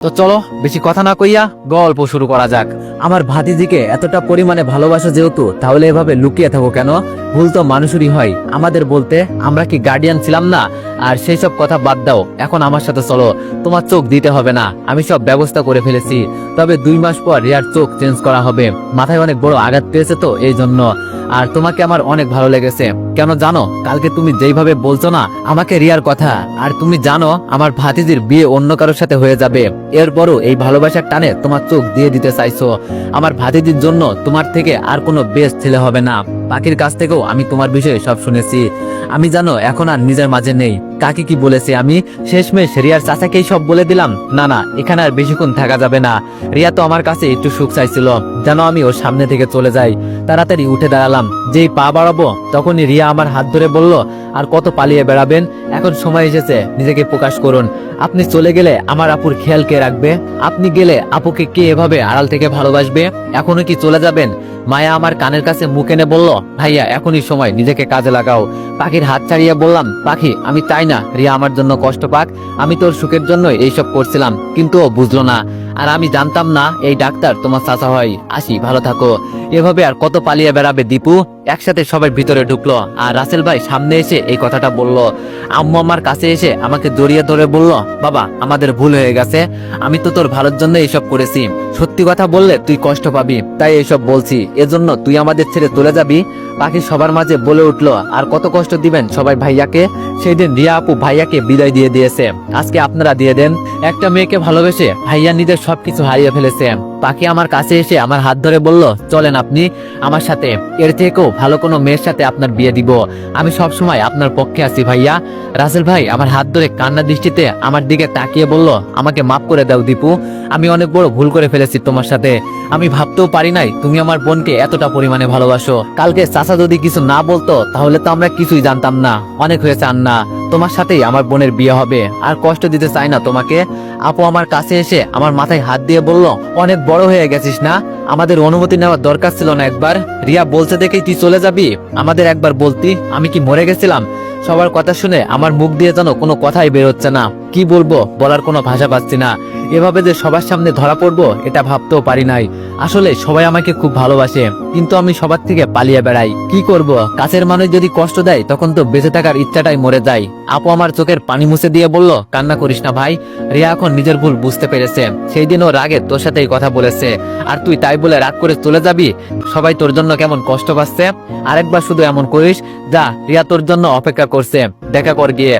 তো চলো বেশি কথা না কইয়া গল্প শুরু করা যাক। আমার ভাতিজিকে এতটা পরিমাণে ভালোবাসা যেহেতু, তাহলে এভাবে লুকিয়ে থাকো কেন? ভুল তো মানুষেরই হয়, আমাদের বলতে। আমরা কি গার্ডিয়ান ছিলাম না? আর সেই সব কথা বাদ দাও, এখন আমার সাথে চলো। তোমার চোখ দিতে হবে না, আমি সব ব্যবস্থা করে ফেলেছি। তবে 2 মাস পর রিয়ার চোখ চেঞ্জ করা হবে। মাথায় অনেক বড় আঘাত পেয়েছে তো এই জন্য। আর তোমাকে আমার অনেক ভালো লেগেছে। কেন জানো? কালকে তুমি যেইভাবে বলছো না আমাকে রিয়ার কথা, আর তুমি জানো আমার ভাতিজির বিয়ে অন্য কারোর সাথে হয়ে যাবে। এরপরও এই ভালোবাসার টানে তোমার চোখ দিয়ে দিতে চাইছো। আমার ভাতিজির জন্য তোমার থেকে আর কোনো বেস্ট ছেলে হবে না। পাখির কাছ থেকেও আমি তোমার বিষয়ে সব শুনেছি। আমি জানো এখন আর নিজের মাঝে নেই। কাকে কি বলেছি আমি? শেষমেশ রিয়ার চাচাকেই সব বলে দিলাম। না না, এখানে আর বেশিক্ষণ থাকা যাবে না। রিয়া তো আমার কাছে একটু সুখ চাইছিল, যেন আমি ওর সামনে থেকে চলে যাই। তাড়াতাড়ি উঠে দাঁড়ালাম, যেই পা বাড়াবো তখনই রিয়া আমার হাত ধরে বলল, আর কত পালিয়ে বেড়াবেন? এখন সময় এসেছে নিজেকে প্রকাশ করুন। আপনি চলে গেলে আমার আপুর খেয়াল কে রাখবে? আপনি গেলে আপুকে কে এভাবে আড়াল থেকে ভালোবাসবে? এখনো কি চলে যাবেন? মায়া আমার কানের কাছে মুখ এনে বলল, ভাইয়া এখনই সময়, নিজেকে কাজে লাগাও। পাখির হাত ছাড়িয়ে বললাম, পাখি আমি চাই না রিয়া আমার জন্য কষ্ট পাক। আমি তোর সুখের জন্য এইসব করছিলাম, কিন্তু ও বুঝলো না। আর আমি জানতাম না এই ডাক্তার তোমার চাচা হয়। আসি, ভালো থাকো। এভাবে আর কত পালিয়ে বেড়াবে দীপু? একসাথে সবাই ভিতরে ঢুকলো, আর রাসেল ভাই সামনে এসে এই কথাটা বলল। আম্মু আমার কাছে এসে আমাকে জড়িয়ে ধরে বলল, বাবা আমাদের ভুল হয়ে গেছে। আমি তো তোর ভালোর জন্য এইসব করেছি। সত্যি কথা বললে তুই কষ্ট পাবি, তাই এইসব বলছি। এজন্য তুই আমাদের ছেড়ে চলে যাবি? পাখি সবার মাঝে বলে উঠলো, আর কত কষ্ট দিবেন সবাই ভাইয়াকে? সেই দিন রিয়া আপু ভাইয়াকে বিদায় দিয়ে দিয়েছে, আজকে আপনারা দিয়ে দেন। একটা মেয়েকে ভালোবেসে ভাইয়া নিজের সবকিছু হারিয়ে ফেলেছে। পাখি আমার কাছে এসে আমার হাত ধরে বলল, চলেন আপনি আমার সাথে। এর থেকেও ভালো কোনো মেয়ের সাথে আপনার বিয়ে দিব। আমি সব সময় আপনার পক্ষে আছি ভাইয়া। রাসেল ভাই আমার হাত ধরে কান্না দৃষ্টিতে আমার দিকে তাকিয়ে বলল, আমাকে মাফ করে দাও দীপু। আমি অনেক বড় ভুল করে ফেলেছি তোমার সাথে। আমি ভাবতেও পারি নাই তুমি আমার বোনকে এতটা পরিমাণে ভালোবাসো। কালকে চাচা যদি কিছু না বলতো তাহলে তো আমরা কিছুই জানতাম না। অনেক হয়েছে আন্না, তোমার সাথেই আমার বোনের বিয়ে হবে। আর কষ্ট দিতে চাই না তোমাকে। আপু আমার কাছে এসে আমার মাথায় হাত দিয়ে বলল, অনেক বড় হয়ে গেছিস না? আমাদের অনুমতি নেওয়ার দরকার ছিল না একবার? রিয়া বলছে দেখেই তুই চলে যাবি? আমাদের একবার বলতি, আমি কি মরে গেছিলাম? সবার কথা শুনে আমার মুখ দিয়ে যেন কোনো কথাই বের হচ্ছে না। কি বলবো, বলার কোনো ভাষা পাচ্ছি না। এভাবে যে সবার সামনে ধরা পড়বো এটা ভাবতেও পারি নাই। আসলে সবাই আমাকে খুব ভালোবাসে, কিন্তু আমি সবার থেকে পালিয়ে বেড়াই। কি করব? কাছের মানুষ যদি কষ্ট দেয় তখন তো বেঁচে থাকার ইচ্ছাটাই মরে যায়। আপু আমার চোখের পানি মুছে দিয়ে বলল, কান্না করিস না ভাই। রিয়া এখন নিজের ভুল বুঝতে পেরেছে। সেই দিন ও রাগে তোর সাথে এই কথা বলেছে, আর তুই তাই বলে রাগ করে চলে যাবি? সবাই তোর জন্য কেমন কষ্ট পাচ্ছে। আরেকবার শুধু এমন করিস, যা রিয়া তোর জন্য অপেক্ষা করছে, দেখা কর গিয়ে।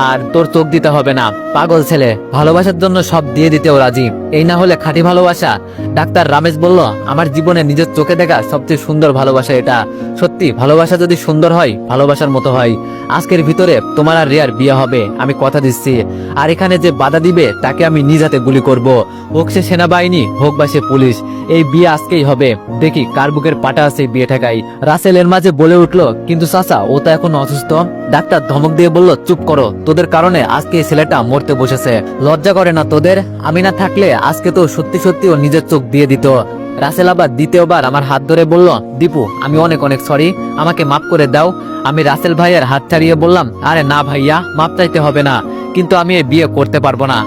আর তোর চোখ দিতে হবে না। পাগল ছেলে, ভালোবাসার জন্য সব দিয়ে দিতেও রাজি। এই না হলে খাঁটি ভালোবাসা? ডাক্তার রামেশ বলল, আমার জীবনে নিজের চোখে দেখা সবচেয়ে সুন্দর ভালোবাসা এটা। সত্যি ভালোবাসা যদি সুন্দর হয়, ভালোবাসার মতো হয়। আজকের ভিতরে তোমার আর রিয়ার বিয়ে হবে, আমি কথা দিচ্ছি। আর এখানে যে বাধা দিবে তাকে আমি নিজ হাতে গুলি করব। হোক সে সেনাবাহিনী, হোক বা সে পুলিশ। এই বিয়ে আজকেই হবে। দেখি কার বুকের পাটা আছে বিয়ে ঠেকাই। রাসেল এর মাঝে বলে উঠলো, কিন্তু চাচা ও তো এখন অসুস্থ। ডাক্তার ধমক দিয়ে বলল, চুপ করো। তোদের কারণে আজকে এই ছেলেটা মরতে বসেছে। লজ্জা করে না তোদের? আমি না থাকলে আজকে তো সত্যি সত্যি ও নিজের চোখ দিয়ে দিত। রাসেল আবার দ্বিতীয়বার আমার হাত ধরে বলল, দীপু আমি অনেক অনেক সরি, আমাকে মাফ করে দাও। আমি রাসেল ভাইয়ের হাত ছাড়িয়ে বললাম, আরে না ভাইয়া, মাফ চাইতে হবে না, কিন্তু আমি এই বিয়ে করতে পারবো না।